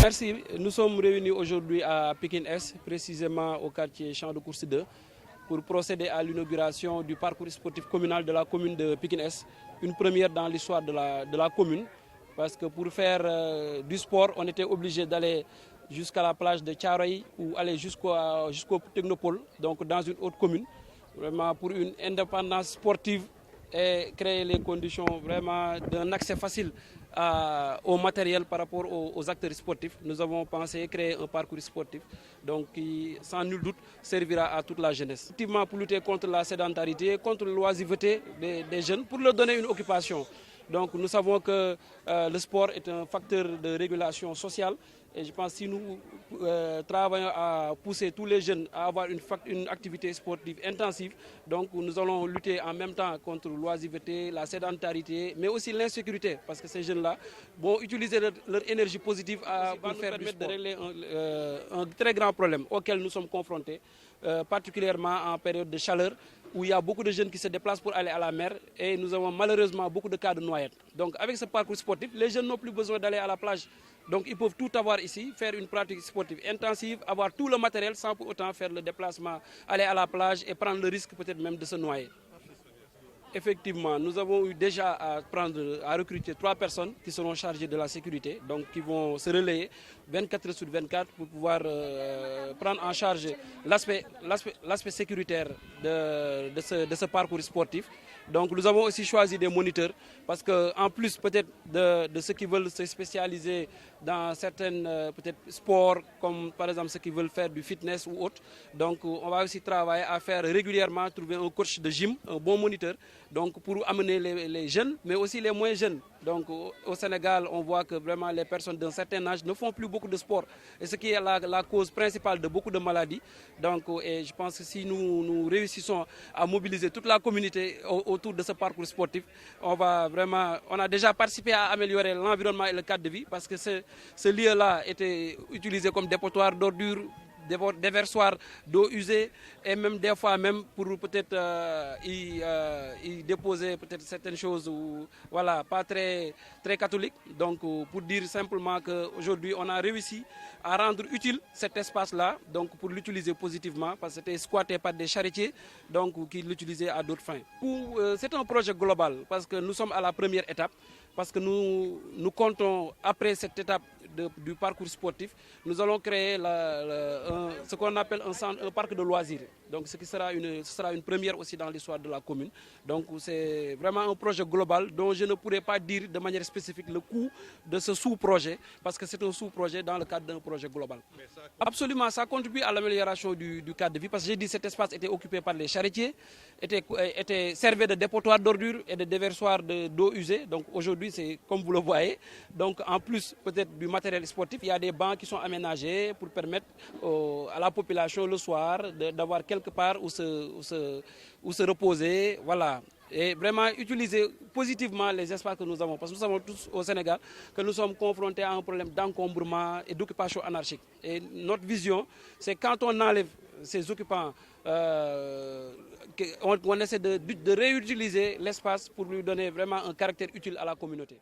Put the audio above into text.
Merci. Nous sommes réunis aujourd'hui à Pékin-Est, précisément au quartier Champ de Course 2, pour procéder à l'inauguration du parcours sportif communal de la commune de Pékin-Est, une première dans l'histoire de la commune, parce que pour faire du sport, on était obligé d'aller jusqu'à la plage de Thiaroye ou aller jusqu'au Technopole, donc dans une autre commune, vraiment pour une indépendance sportive et créer les conditions vraiment d'un accès facile au matériel par rapport aux acteurs sportifs. Nous avons pensé créer un parcours sportif donc, qui, sans nul doute, servira à toute la jeunesse. Effectivement, pour lutter contre la sédentarité, contre l'oisiveté des jeunes, pour leur donner une occupation. Donc nous savons que le sport est un facteur de régulation sociale et je pense que si nous travaillons à pousser tous les jeunes à avoir une activité sportive intensive, donc nous allons lutter en même temps contre l'oisiveté, la sédentarité, mais aussi l'insécurité, parce que ces jeunes-là vont utiliser leur énergie positive pour permettre de régler un très grand problème auquel nous sommes confrontés, particulièrement en période de chaleur, où il y a beaucoup de jeunes qui se déplacent pour aller à la mer et nous avons malheureusement beaucoup de cas de noyades. Donc avec ce parcours sportif, les jeunes n'ont plus besoin d'aller à la plage. Donc ils peuvent tout avoir ici, faire une pratique sportive intensive, avoir tout le matériel sans pour autant faire le déplacement, aller à la plage et prendre le risque peut-être même de se noyer. Effectivement, nous avons eu déjà à recruter 3 personnes qui seront chargées de la sécurité, donc qui vont se relayer 24 heures sur 24 pour pouvoir prendre en charge l'aspect sécuritaire de ce parcours sportif. Donc nous avons aussi choisi des moniteurs parce qu'en plus peut-être de ceux qui veulent se spécialiser dans certains sports, comme par exemple ceux qui veulent faire du fitness ou autre, donc on va aussi travailler à faire régulièrement, trouver un coach de gym, un bon moniteur, donc pour amener les jeunes, mais aussi les moins jeunes. Donc au Sénégal, on voit que vraiment les personnes d'un certain âge ne font plus beaucoup de sport. Et ce qui est la cause principale de beaucoup de maladies. Donc et je pense que si nous réussissons à mobiliser toute la communauté autour de ce parcours sportif, on a déjà participé à améliorer l'environnement et le cadre de vie parce que ce lieu-là était utilisé comme dépotoir d'ordures, déversoir d'eau usée et même des fois même pour peut-être y déposer peut-être certaines choses ou voilà pas très catholiques. Donc pour dire simplement qu'aujourd'hui on a réussi à rendre utile cet espace-là, donc pour l'utiliser positivement parce que c'était squatté par des charretiers donc qui l'utilisaient à d'autres fins. C'est un projet global parce que nous sommes à la première étape parce que nous comptons après cette étape du parcours sportif, nous allons créer ce qu'on appelle un parc de loisirs. Donc ce sera une première aussi dans l'histoire de la commune. Donc c'est vraiment un projet global dont je ne pourrais pas dire de manière spécifique le coût de ce sous-projet parce que c'est un sous-projet dans le cadre d'un projet global. Absolument, ça contribue à l'amélioration du cadre de vie parce que j'ai dit que cet espace était occupé par les charretiers, servait de dépotoir d'ordures et de déversoir d'eau usée. Donc aujourd'hui, c'est comme vous le voyez. Donc en plus peut-être du matériel sportif, il y a des bancs qui sont aménagés pour permettre à la population le soir d'avoir quelque part où se reposer, voilà. Et vraiment utiliser positivement les espaces que nous avons. Parce que nous savons tous au Sénégal que nous sommes confrontés à un problème d'encombrement et d'occupation anarchique. Et notre vision, c'est quand on enlève ces occupants, on essaie de réutiliser l'espace pour lui donner vraiment un caractère utile à la communauté.